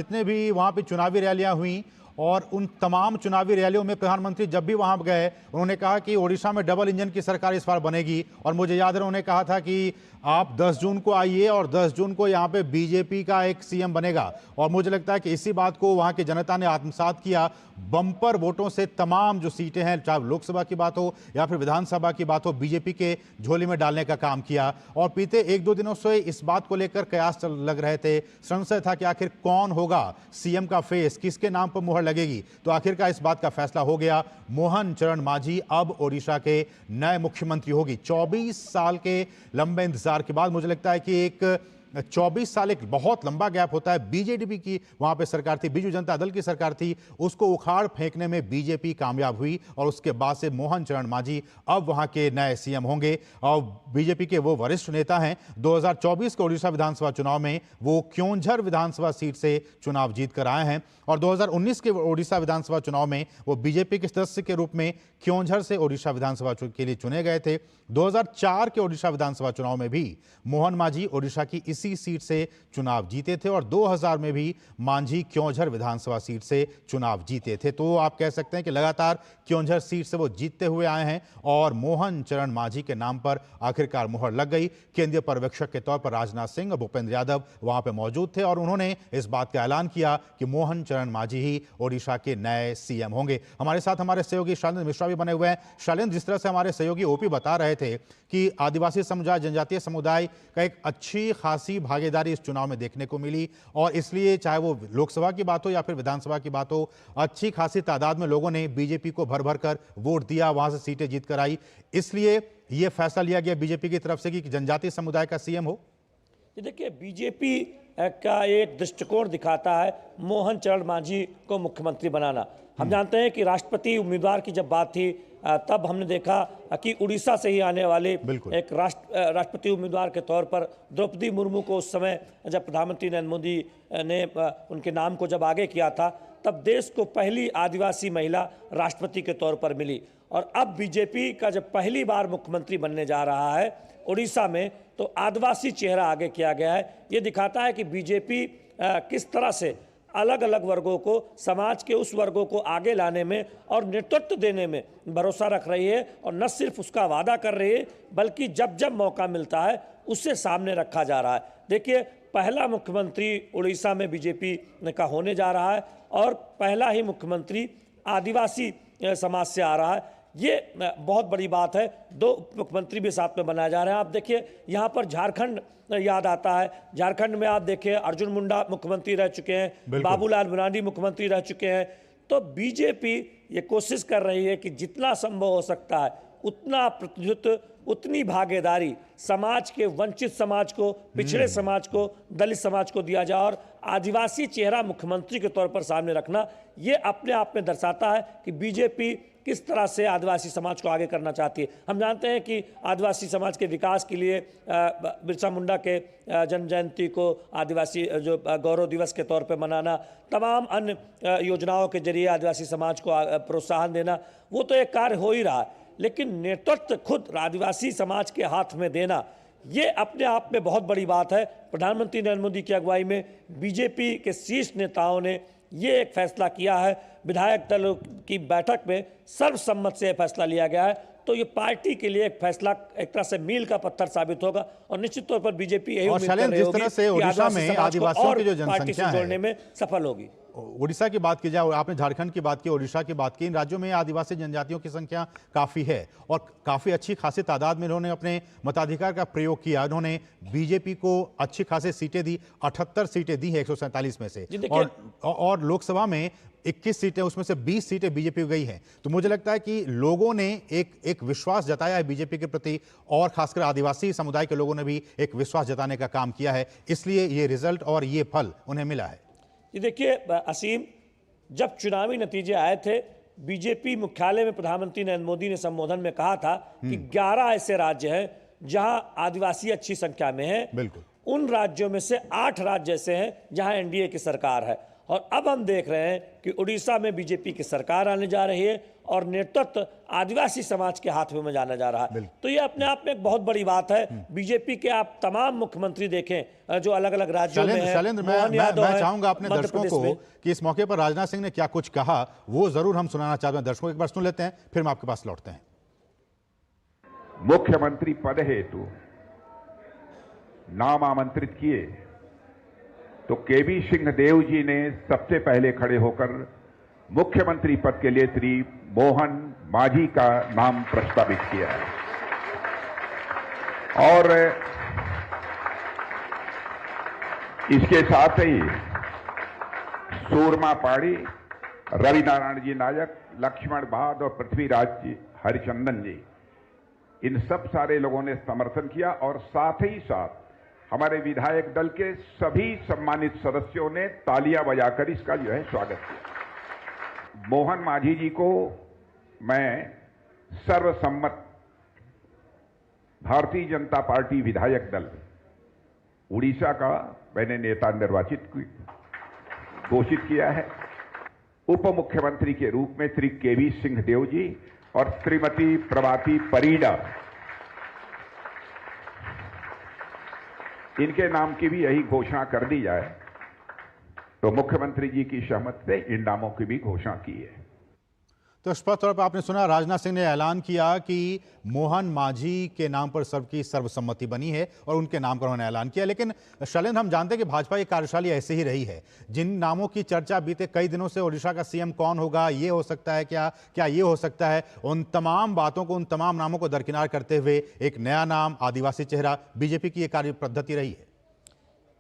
जितने भी वहां पे चुनावी रैलियां हुई और उन तमाम चुनावी रैलियों में प्रधानमंत्री जब भी वहां गए उन्होंने कहा कि ओडिशा में डबल इंजन की सरकार इस बार बनेगी। और मुझे याद है उन्होंने कहा था कि आप 10 जून को आइए और 10 जून को यहाँ पे बीजेपी का एक सीएम बनेगा। और मुझे लगता है कि इसी बात को वहां की जनता ने आत्मसात किया। बम्पर वोटों से तमाम जो सीटें हैं, चाहे लोकसभा की बात हो या फिर विधानसभा की बात हो, बीजेपी के झोली में डालने का काम किया। और बीते 1-2 दिनों से इस बात को लेकर कयास लग रहे थे, संशय था कि आखिर कौन होगा सीएम का फेस, किसके नाम पर मुहर लगेगी। तो आखिरकार इस बात का फैसला हो गया, मोहन चरण मांझी अब ओडिशा के नए मुख्यमंत्री होगी। 24 साल के लंबे इंतजार के बाद मुझे लगता है कि एक 24 साल एक बहुत लंबा गैप होता है। बीजेडी की वहां पे सरकार थी, बीजू जनता दल की सरकार थी, उसको उखाड़ फेंकने में बीजेपी कामयाब हुई और उसके बाद से मोहन चरण मांझी अब वहां के नए सीएम होंगे। और बीजेपी के वो वरिष्ठ नेता हैं, 2024 के ओडिशा विधानसभा चुनाव में वो क्योंझर विधानसभा सीट से चुनाव जीत कर आए हैं और 2019 के ओडिशा विधानसभा चुनाव में वो बीजेपी के सदस्य के रूप में क्योंझर से ओडिशा विधानसभा के लिए चुने गए थे। 2004 के ओडिशा विधानसभा चुनाव में भी मोहन मांझी ओडिशा की इसी सीट से चुनाव जीते थे और 2000 में भी मांझी क्योंझर विधानसभा सीट से चुनाव जीते थे। तो आप कह सकते हैं कि लगातार क्योंझर सीट से वो जीतते हुए आए हैं और मोहन चरण मांझी के नाम पर आखिरकार मुहर लग गई। केंद्रीय पर्यवेक्षक के तौर पर राजनाथ सिंह और भूपेंद्र यादव वहां पर मौजूद थे और उन्होंने इस बात का ऐलान किया कि मोहन चरण मांझी ही ओडिशा के नए सीएम होंगे। हमारे साथ हमारे सहयोगी शैलेंद्र मिश्रा भी बने हुए हैं। शैलेंद्र, जिस तरह से हमारे सहयोगी ओपी बता रहे थे कि आदिवासी समुदाय, जनजातीय समुदाय का एक अच्छी खासी भागीदारी इस चुनाव में देखने को मिली और इसलिए चाहे वो लोकसभा की बात हो या फिर विधानसभा की बात हो, अच्छी खासी तादाद में लोगों ने बीजेपी को भर भर कर वोट दिया, वहां से सीटें जीत कर आई। इसलिए यह फैसला लिया गया बीजेपी की तरफ से कि जनजातीय समुदाय का सीएम हो। देखिए, बीजेपी का एक दृष्टिकोण दिखाता है मोहन चरण मांझी को मुख्यमंत्री बनाना। हम जानते हैं कि राष्ट्रपति उम्मीदवार की जब बात थी तब हमने देखा कि उड़ीसा से ही आने वाले एक राष्ट्रपति उम्मीदवार के तौर पर द्रौपदी मुर्मू को उस समय जब प्रधानमंत्री नरेंद्र मोदी ने उनके नाम को जब आगे किया था तब देश को पहली आदिवासी महिला राष्ट्रपति के तौर पर मिली। और अब बीजेपी का जब पहली बार मुख्यमंत्री बनने जा रहा है उड़ीसा में तो आदिवासी चेहरा आगे किया गया है। ये दिखाता है कि बीजेपी किस तरह से अलग अलग वर्गों को, समाज के उस वर्गों को आगे लाने में और नेतृत्व देने में भरोसा रख रही है और न सिर्फ उसका वादा कर रही है बल्कि जब जब मौका मिलता है उससे सामने रखा जा रहा है। देखिए, पहला मुख्यमंत्री उड़ीसा में बीजेपी का होने जा रहा है और पहला ही मुख्यमंत्री आदिवासी समाज से आ रहा है। ये बहुत बड़ी बात है। 2 मुख्यमंत्री भी साथ में बनाया जा रहे हैं। आप देखिए, यहाँ पर झारखंड याद आता है। झारखंड में आप देखिए अर्जुन मुंडा मुख्यमंत्री रह चुके हैं, बाबूलाल मरांडी मुख्यमंत्री रह चुके हैं। तो बीजेपी ये कोशिश कर रही है कि जितना संभव हो सकता है उतना प्रतिनिधित्व, उतनी भागीदारी समाज के, वंचित समाज को, पिछड़े समाज को, दलित समाज को दिया जाए और आदिवासी चेहरा मुख्यमंत्री के तौर पर सामने रखना ये अपने आप में दर्शाता है कि बीजेपी किस तरह से आदिवासी समाज को आगे करना चाहती है। हम जानते हैं कि आदिवासी समाज के विकास के लिए बिरसा मुंडा के जन्म जयंती को आदिवासी जो गौरव दिवस के तौर पर मनाना, तमाम अन्य योजनाओं के जरिए आदिवासी समाज को प्रोत्साहन देना, वो तो एक कार्य हो ही रहा है। लेकिन नेतृत्व खुद आदिवासी समाज के हाथ में देना ये अपने आप में बहुत बड़ी बात है। प्रधानमंत्री नरेंद्र मोदी की अगुवाई में बीजेपी के शीर्ष नेताओं ने ये एक फैसला किया है। विधायक दल की बैठक में सर्वसम्मत से फैसला लिया गया है। तो ये पार्टी के लिए एक फैसला एक तरह से मील का पत्थर साबित होगा और निश्चित तौर पर बीजेपी यही उम्मीद कर रही होगी कि ओडिशा में आदिवासियों की जो जनसंख्या है जोड़ने में सफल होगी। उड़ीसा की बात की जाए, आपने झारखंड की बात की, ओडिशा की बात की, इन राज्यों में आदिवासी जनजातियों की संख्या काफी है और काफी अच्छी खासी तादाद में इन्होंने अपने मताधिकार का प्रयोग किया। इन्होंने बीजेपी को अच्छी खासी सीटें दी, 78 सीटें दी है 147 में से और लोकसभा में 21 सीटें, उसमें से 20 सीटें बीजेपी को गई हैं। तो मुझे लगता है कि लोगों ने एक विश्वास जताया है बीजेपी के प्रति और खासकर आदिवासी समुदाय के लोगों ने भी एक विश्वास जताने का काम किया है, इसलिए ये रिजल्ट और ये फल उन्हें मिला है। ये देखिए असीम, जब चुनावी नतीजे आए थे बीजेपी मुख्यालय में प्रधानमंत्री नरेंद्र मोदी ने संबोधन में कहा था कि 11 ऐसे राज्य हैं जहां आदिवासी अच्छी संख्या में हैं। बिल्कुल। उन राज्यों में से 8 राज्य ऐसे हैं जहां एनडीए की सरकार है। और अब हम देख रहे हैं कि उड़ीसा में बीजेपी की सरकार आने जा रही है और नेतृत्व आदिवासी समाज के हाथ में जाना जा रहा है। तो ये अपने आप में एक बहुत बड़ी बात है। बीजेपी के आप तमाम मुख्यमंत्री देखें जो अलग अलग राज्यों में हैं। शैलेंद्र, मैं चाहूंगा अपने दर्शकों को कि इस मौके पर राजनाथ सिंह ने क्या कुछ कहा वो जरूर हम सुनाना चाहते हैं। दर्शकों एक बार सुन लेते हैं, फिर हम आपके पास लौटते हैं। मुख्यमंत्री पद हेतु नाम आमंत्रित किए तो केवी सिंह देव जी ने सबसे पहले खड़े होकर मुख्यमंत्री पद के लिए श्री मोहन मांझी का नाम प्रस्तावित किया है। और इसके साथ ही सूरमा पाड़ी, रवि नारायण जी नायक, लक्ष्मण भाद और पृथ्वीराज जी हरिचंदन जी, इन सब सारे लोगों ने समर्थन किया। और साथ ही साथ हमारे विधायक दल के सभी सम्मानित सदस्यों ने तालियां बजाकर इसका जो है स्वागत किया। मोहन मांझी जी को मैं सर्वसम्मत भारतीय जनता पार्टी विधायक दल उड़ीसा का मैंने नेता निर्वाचित घोषित किया है। उप मुख्यमंत्री के रूप में श्री केवी सिंह देव जी और श्रीमती प्रभाती परिडा, इनके नाम की भी यही घोषणा कर दी जाए तो मुख्यमंत्री जी की सहमति से इन नामों की भी घोषणा की है। तो स्पष्ट तौर पर आपने सुना, राजनाथ सिंह ने ऐलान किया कि मोहन मांझी के नाम पर सबकी सर्वसम्मति बनी है और उनके नाम पर उन्होंने ऐलान किया। लेकिन शैलेंद्र, हम जानते हैं कि भाजपा की कार्यशैली ऐसे ही रही है। जिन नामों की चर्चा बीते कई दिनों से, ओडिशा का सीएम कौन होगा, ये हो सकता है क्या ये हो सकता है, उन तमाम बातों को, उन तमाम नामों को दरकिनार करते हुए एक नया नाम, आदिवासी चेहरा, बीजेपी की ये कार्य पद्धति रही है।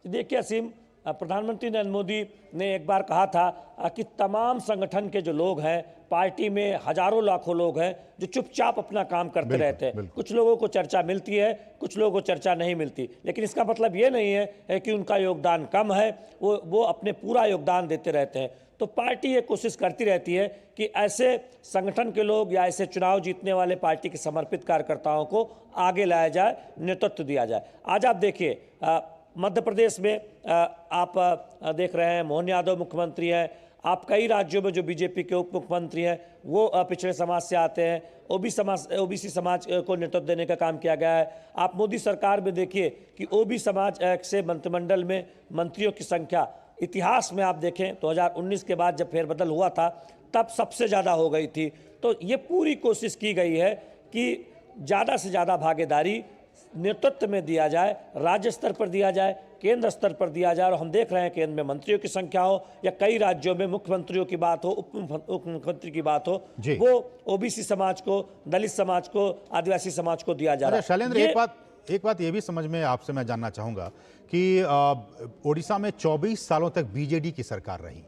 देखिए असीम, प्रधानमंत्री नरेंद्र मोदी ने एक बार कहा था कि तमाम संगठन के जो लोग हैं, पार्टी में हजारों लाखों लोग हैं जो चुपचाप अपना काम करते रहते हैं। कुछ लोगों को चर्चा मिलती है, कुछ लोगों को चर्चा नहीं मिलती, लेकिन इसका मतलब ये नहीं है कि उनका योगदान कम है। वो अपने पूरा योगदान देते रहते हैं। तो पार्टी ये कोशिश करती रहती है कि ऐसे संगठन के लोग या ऐसे चुनाव जीतने वाले पार्टी के समर्पित कार्यकर्ताओं को आगे लाया जाए, नेतृत्व दिया जाए। आज आप देखिए मध्य प्रदेश में आप देख रहे हैं मोहन यादव मुख्यमंत्री हैं। आप कई राज्यों में जो बीजेपी के उप मुख्यमंत्री हैं वो पिछड़े समाज से आते हैं। ओबीसी समाज को नेतृत्व देने का काम किया गया है। आप मोदी सरकार में देखिए कि ओबीसी समाज से मंत्रिमंडल में मंत्रियों की संख्या इतिहास में आप देखें 2019 के बाद जब फेरबदल हुआ था तब सबसे ज़्यादा हो गई थी। तो ये पूरी कोशिश की गई है कि ज़्यादा से ज़्यादा भागीदारी नेतृत्व में दिया जाए, राज्य स्तर पर दिया जाए, केंद्र स्तर पर दिया जाए। और हम देख रहे हैं केंद्र में मंत्रियों की संख्या हो या कई राज्यों में मुख्यमंत्रियों की बात हो, उप मुख्यमंत्री की बात हो, वो ओबीसी समाज को, दलित समाज को, आदिवासी समाज को दिया जा रहा है। शैलेंद्र, एक बात ये भी समझ में आपसे मैं जानना चाहूंगा कि ओडिशा में 24 सालों तक बीजेडी की सरकार रही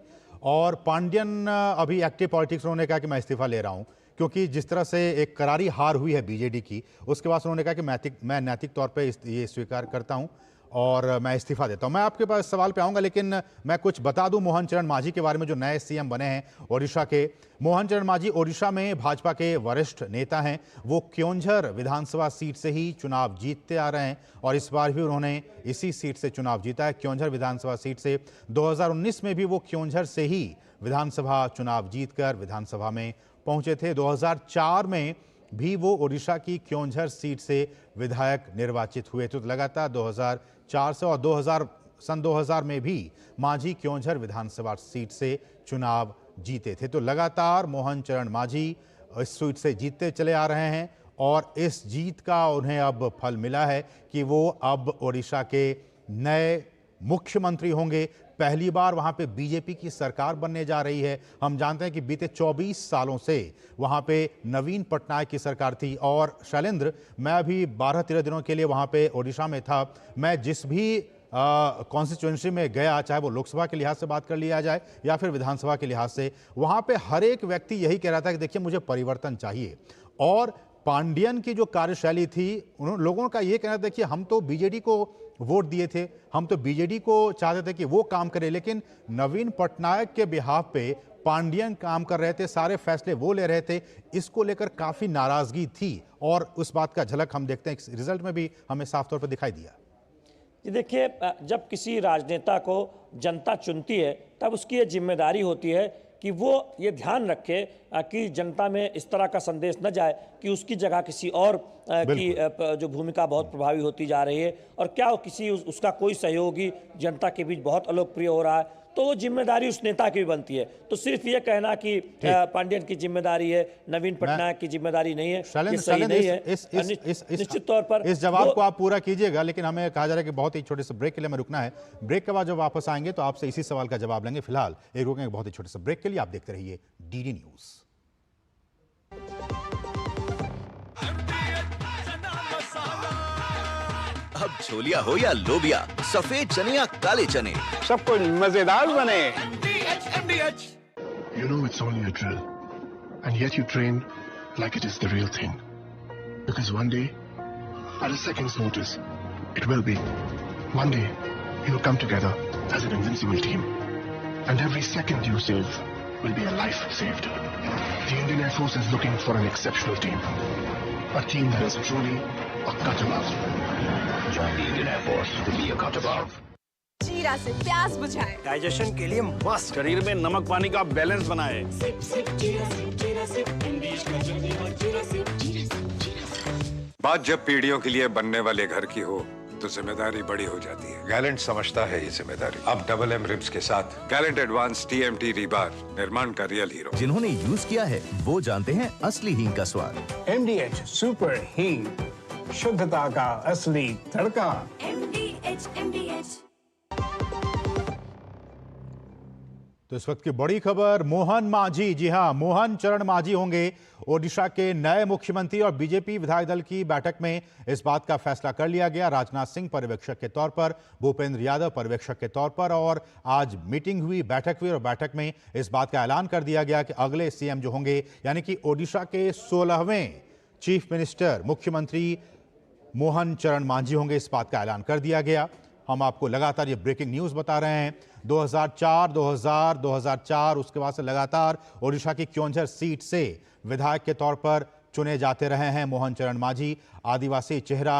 और पांडियन अभी एक्टिव पॉलिटिक्स, उन्होंने कहा कि मैं इस्तीफा ले रहा हूं क्योंकि जिस तरह से एक करारी हार हुई है बीजेडी की, उसके बाद उन्होंने कहा कि मैं नैतिक तौर पे ये स्वीकार करता हूं और मैं इस्तीफा देता हूं। मैं आपके पास सवाल पे आऊंगा, लेकिन मैं कुछ बता दूं मोहन चरण मांझी के बारे में, जो नए सीएम बने हैं ओडिशा के। मोहन चरण मांझी ओडिशा में भाजपा के वरिष्ठ नेता हैं। वो क्योंझर विधानसभा सीट से ही चुनाव जीतते आ रहे हैं और इस बार भी उन्होंने इसी सीट से चुनाव जीता है, क्योंझर विधानसभा सीट से। 2019 में भी वो क्योंझर से ही विधानसभा चुनाव जीतकर विधानसभा में पहुंचे थे। 2004 में भी वो ओडिशा की क्योंझर सीट से विधायक निर्वाचित हुए थे। तो लगातार 2004 से और सन 2000 में भी मांझी क्योंझर विधानसभा सीट से चुनाव जीते थे। तो लगातार मोहन चरण मांझी इस सीट से जीतते चले आ रहे हैं और इस जीत का उन्हें अब फल मिला है कि वो अब ओडिशा के नए मुख्यमंत्री होंगे। पहली बार वहां पे बीजेपी की सरकार बनने जा रही है। हम जानते हैं कि बीते 24 सालों से वहां पे नवीन पटनायक की सरकार थी। और शैलेंद्र, मैं अभी 12-13 दिनों के लिए वहां पे ओडिशा में था। मैं जिस भी कॉन्स्टिट्यूएंसी में गया, चाहे वो लोकसभा के लिहाज से बात कर लिया जाए या फिर विधानसभा के लिहाज से, वहां पे हर एक व्यक्ति यही कह रहा था कि देखिए मुझे परिवर्तन चाहिए। और पांडियन की जो कार्यशैली थी, उन लोगों का ये कहना था कि हम तो बीजेडी को वोट दिए थे, हम तो बीजेडी को चाहते थे कि वो काम करे, लेकिन नवीन पटनायक के बिहाफ पे पांडियन काम कर रहे थे, सारे फैसले वो ले रहे थे। इसको लेकर काफी नाराजगी थी और उस बात का झलक हम देखते हैं रिजल्ट में भी हमें साफ तौर पर दिखाई दिया। जी देखिए, जब किसी राजनेता को जनता चुनती है तब उसकी ये जिम्मेदारी होती है कि वो ये ध्यान रखे कि जनता में इस तरह का संदेश न जाए कि उसकी जगह किसी और की जो भूमिका बहुत प्रभावी होती जा रही है, और क्या किसी उसका कोई सहयोगी जनता के बीच बहुत अलोकप्रिय हो रहा है, तो वो जिम्मेदारी उस नेता की भी बनती है। तो सिर्फ ये कहना कि पांडियन की जिम्मेदारी है, नवीन पटनायक की जिम्मेदारी नहीं है, ये सही नहीं है। निश्चित तौर पर इस जवाब को आप पूरा कीजिएगा, लेकिन हमें कहा जा रहा है कि बहुत ही छोटे से ब्रेक के लिए हमें रुकना है। ब्रेक के बाद जब वापस आएंगे तो आपसे इसी सवाल का जवाब लेंगे। फिलहाल एक रुकेंगे बहुत ही छोटे से ब्रेक के लिए। आप देखते रहिए डीडी न्यूज। अब छोलिया हो या लोबिया, सफेद चने या काले चने, सब कुछ मजेदार बने। You know it's only a drill, and yet you train like it is the real thing. Because one day, at a second's notice, it will be. One day, you'll come together as an invincible team, and every second you save will be a life saved. The Indian Air Force is looking for an exceptional team, a team that is truly a cut above. Join the Indian Air Force to be a cut above. जीरा से प्यास बुझाए, digestion के लिए मस्त, शरीर में नमक पानी का बैलेंस बनाए। बात जब पीढ़ियों के लिए बनने वाले घर की हो तो जिम्मेदारी बड़ी हो जाती है। गैलेंट समझता है ये जिम्मेदारी। अब डबल एम रिब्स के साथ गैलेंट एडवांस TMT रीबार, निर्माण का रियल हीरो। जिन्होंने यूज किया है वो जानते हैं असली हींग का स्वाद। MDH सुपर हींग, शुद्धता का असली तड़का। MDH। तो इस वक्त की बड़ी खबर, मोहन मांझी, जी हां, मोहन चरण मांझी होंगे ओडिशा के नए मुख्यमंत्री। और बीजेपी विधायक दल की बैठक में इस बात का फैसला कर लिया गया। राजनाथ सिंह पर्यवेक्षक के तौर पर, भूपेंद्र यादव पर्यवेक्षक के तौर पर, और आज मीटिंग हुई, बैठक हुई, और बैठक में इस बात का ऐलान कर दिया गया कि अगले CM जो होंगे, यानी कि ओडिशा के 16वें चीफ मिनिस्टर, मुख्यमंत्री मोहन चरण मांझी होंगे। इस बात का ऐलान कर दिया गया। हम आपको लगातार ये ब्रेकिंग न्यूज़ बता रहे हैं। 2004, 2000, 2004, उसके बाद से लगातार ओडिशा की क्योंझर सीट से विधायक के तौर पर चुने जाते रहे हैं मोहन चरण मांझी। आदिवासी चेहरा,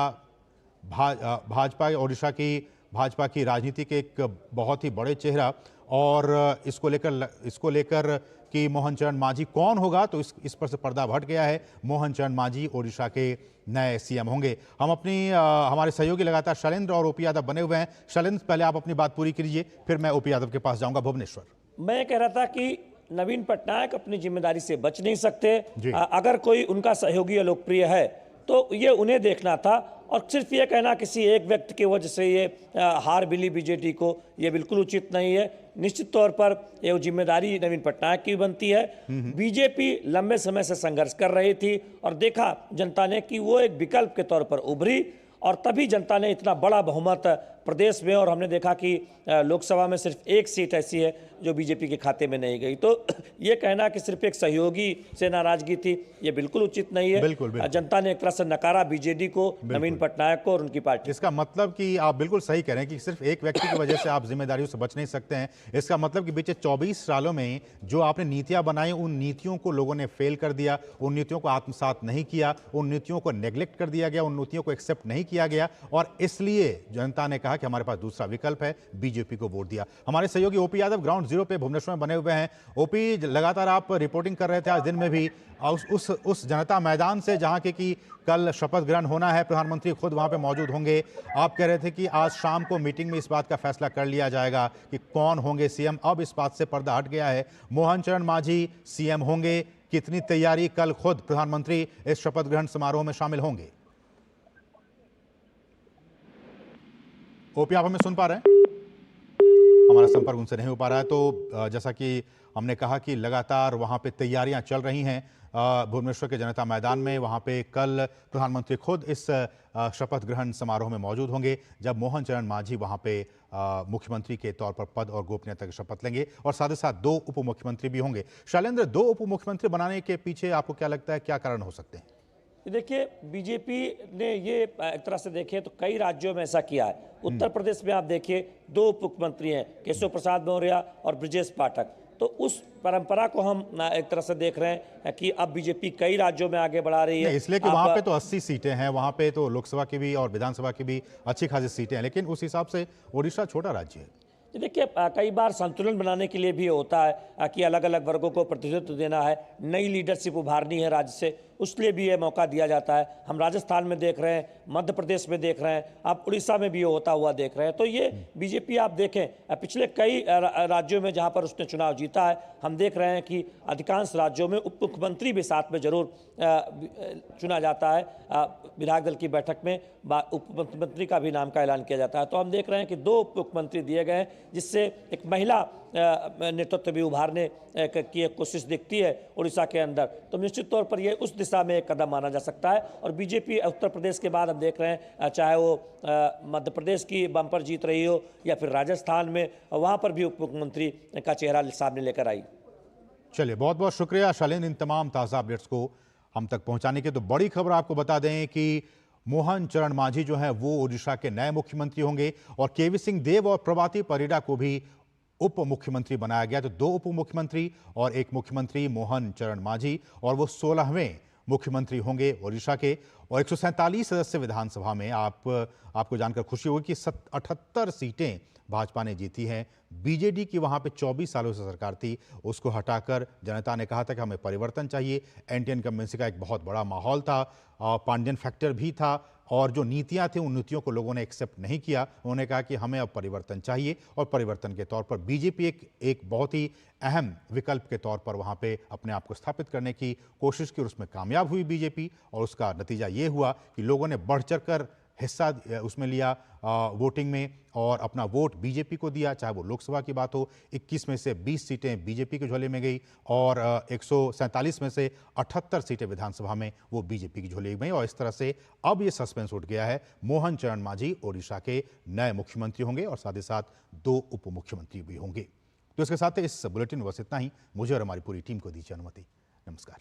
भाजपा, ओडिशा की भाजपा की राजनीति के एक बहुत ही बड़े चेहरा, और इसको लेकर कि मोहन चरण मांझी कौन होगा, तो इस पर से पर्दा हट गया है। मोहन चरण मांझी ओडिशा के नए CM होंगे। हम हमारे सहयोगी लगातार शैलेंद्र और OP यादव बने हुए हैं। शैलेंद्र, पहले आप अपनी बात पूरी कीजिए, फिर मैं OP यादव के पास जाऊंगा भुवनेश्वर। मैं कह रहा था कि नवीन पटनायक अपनी जिम्मेदारी से बच नहीं सकते। अगर कोई उनका सहयोगी अलोकप्रिय है तो ये उन्हें देखना था, और सिर्फ ये कहना किसी एक व्यक्ति की वजह से ये हार मिली बीजेपी को, ये बिल्कुल उचित नहीं है। निश्चित तौर पर ये जिम्मेदारी नवीन पटनायक की बनती है। बीजेपी लंबे समय से संघर्ष कर रही थी, और देखा जनता ने कि वो एक विकल्प के तौर पर उभरी, और तभी जनता ने इतना बड़ा बहुमत प्रदेश में, और हमने देखा कि लोकसभा में सिर्फ एक सीट ऐसी है जो बीजेपी के खाते में नहीं गई। तो ये कहना कि सिर्फ एक सहयोगी से नाराजगी थी, ये बिल्कुल उचित नहीं है। बिल्कुल। जनता ने एक तरह से नकारा बीजेडी को, नवीन पटनायक को और उनकी पार्टी। इसका मतलब कि आप बिल्कुल सही कह रहे हैं कि सिर्फ एक व्यक्ति की वजह से आप जिम्मेदारियों से बच नहीं सकते हैं। इसका मतलब कि बीते 24 सालों में जो आपने नीतियां बनाई, उन नीतियों को लोगों ने फेल कर दिया, उन नीतियों को आत्मसात नहीं किया, उन नीतियों को नेग्लेक्ट कर दिया गया, उन नीतियों को एक्सेप्ट नहीं किया गया, और इसलिए जनता ने कहा कि हमारे पास दूसरा विकल्प है, बीजेपी को वोट दिया। हमारे सहयोगी OP यादव ग्राउंड जीरो पे भुवनेश्वर में बने हुए हैं। OP, लगातार आप रिपोर्टिंग कर रहे थे आज दिन में भी उस जनता मैदान से जहां के कि कल शपथ ग्रहण होना है, प्रधानमंत्री खुद वहां पे मौजूद होंगे। आप कह रहे थे कि आज शाम को मीटिंग में इस बात का फैसला कर लिया जाएगा कि कौन होंगे CM। अब इस बात से पर्दा हट गया है, मोहन चरण मांझी CM होंगे। कितनी तैयारी, कल खुद प्रधानमंत्री इस शपथ ग्रहण समारोह में शामिल होंगे? OP, आप हमें सुन पा रहे हैं? हमारा संपर्क उनसे नहीं हो पा रहा है। तो जैसा कि हमने कहा कि लगातार वहां पे तैयारियां चल रही हैं भुवनेश्वर के जनता मैदान में। वहां पे कल प्रधानमंत्री खुद इस शपथ ग्रहण समारोह में मौजूद होंगे, जब मोहन चरण मांझी वहां पे मुख्यमंत्री के तौर पर पद और गोपनीयता की शपथ लेंगे, और साथ ही साथ 2 उप मुख्यमंत्री भी होंगे। शैलेंद्र, 2 उप मुख्यमंत्री बनाने के पीछे आपको क्या लगता है, क्या कारण हो सकते हैं? देखिए, बीजेपी ने ये एक तरह से देखे तो कई राज्यों में ऐसा किया है। उत्तर प्रदेश में आप देखिए 2 उप मुख्यमंत्री हैं, केशव प्रसाद मौर्य और ब्रजेश पाठक। तो उस परंपरा को हम एक तरह से देख रहे हैं कि अब बीजेपी कई राज्यों में आगे बढ़ा रही है। इसलिए कि वहां पे तो 80 सीटें हैं, वहां पे तो लोकसभा की भी और विधानसभा की भी अच्छी खासी सीटें हैं, लेकिन उस हिसाब से ओडिशा छोटा राज्य है। देखिए, कई बार संतुलन बनाने के लिए भी होता है कि अलग अलग वर्गों को प्रतिनिधित्व देना है, नई लीडरशिप उभारनी है राज्य से, उसलिए भी ये मौका दिया जाता है। हम राजस्थान में देख रहे हैं, मध्य प्रदेश में देख रहे हैं, अब उड़ीसा में भी ये होता हुआ देख रहे हैं। तो ये बीजेपी आप देखें पिछले कई राज्यों में जहां पर उसने चुनाव जीता है, हम देख रहे हैं कि अधिकांश राज्यों में उप मुख्यमंत्री भी साथ में जरूर चुना जाता है। विधायक दल की बैठक में उप मुख्यमंत्री का भी नाम का ऐलान किया जाता है। तो हम देख रहे हैं कि 2 उप मुख्यमंत्री दिए गए हैं, जिससे एक महिला नेतृत्व भी उभारने की एक कोशिश दिखती है उड़ीसा के अंदर। तो निश्चित तौर पर ये उस दिशा में एक कदम माना जा सकता है। और बीजेपी उत्तर प्रदेश के बाद हम देख रहे हैं, चाहे वो मध्य प्रदेश की बम्पर जीत रही हो या फिर राजस्थान में, वहाँ पर भी उप मुख्यमंत्री का चेहरा सामने लेकर आई। चलिए, बहुत बहुत शुक्रिया शालीन इन तमाम ताज़ा अपडेट्स को हम तक पहुंचाने के। तो बड़ी खबर आपको बता दें कि मोहन चरण मांझी जो हैं वो ओडिशा के नए मुख्यमंत्री होंगे और केवी सिंह देव और प्रभाती परिडा को भी उप मुख्यमंत्री बनाया गया। तो 2 उप मुख्यमंत्री और 1 मुख्यमंत्री मोहन चरण मांझी, और वो 16वें मुख्यमंत्री होंगे ओडिशा के। और 147 सदस्य विधानसभा में आपको जानकर खुशी होगी कि 78 सीटें भाजपा ने जीती हैं। बीजेडी की वहां पे 24 सालों से सरकार थी, उसको हटाकर जनता ने कहा था कि हमें परिवर्तन चाहिए। एंटी इनकम्बेंसी का एक बहुत बड़ा माहौल था, पांडियन फैक्टर भी था, और जो नीतियां थी उन नीतियों को लोगों ने एक्सेप्ट नहीं किया। उन्होंने कहा कि हमें अब परिवर्तन चाहिए, और परिवर्तन के तौर पर बीजेपी एक बहुत ही अहम विकल्प के तौर पर वहां पे अपने आप को स्थापित करने की कोशिश की, और उसमें कामयाब हुई बीजेपी। और उसका नतीजा ये हुआ कि लोगों ने बढ़ चढ़ कर हिस्सा उसमें लिया वोटिंग में, और अपना वोट बीजेपी को दिया। चाहे वो लोकसभा की बात हो, 21 में से 20 सीटें बीजेपी के झोले में गई, और 147 में से 78 सीटें विधानसभा में वो बीजेपी की झोले में गई। और इस तरह से अब ये सस्पेंस उठ गया है, मोहन चरण मांझी ओडिशा के नए मुख्यमंत्री होंगे, और साथ ही साथ 2 उप मुख्यमंत्री भी होंगे। तो इसके साथ इस बुलेटिन में बस इतना ही। मुझे और हमारी पूरी टीम को दीजिए अनुमति। नमस्कार।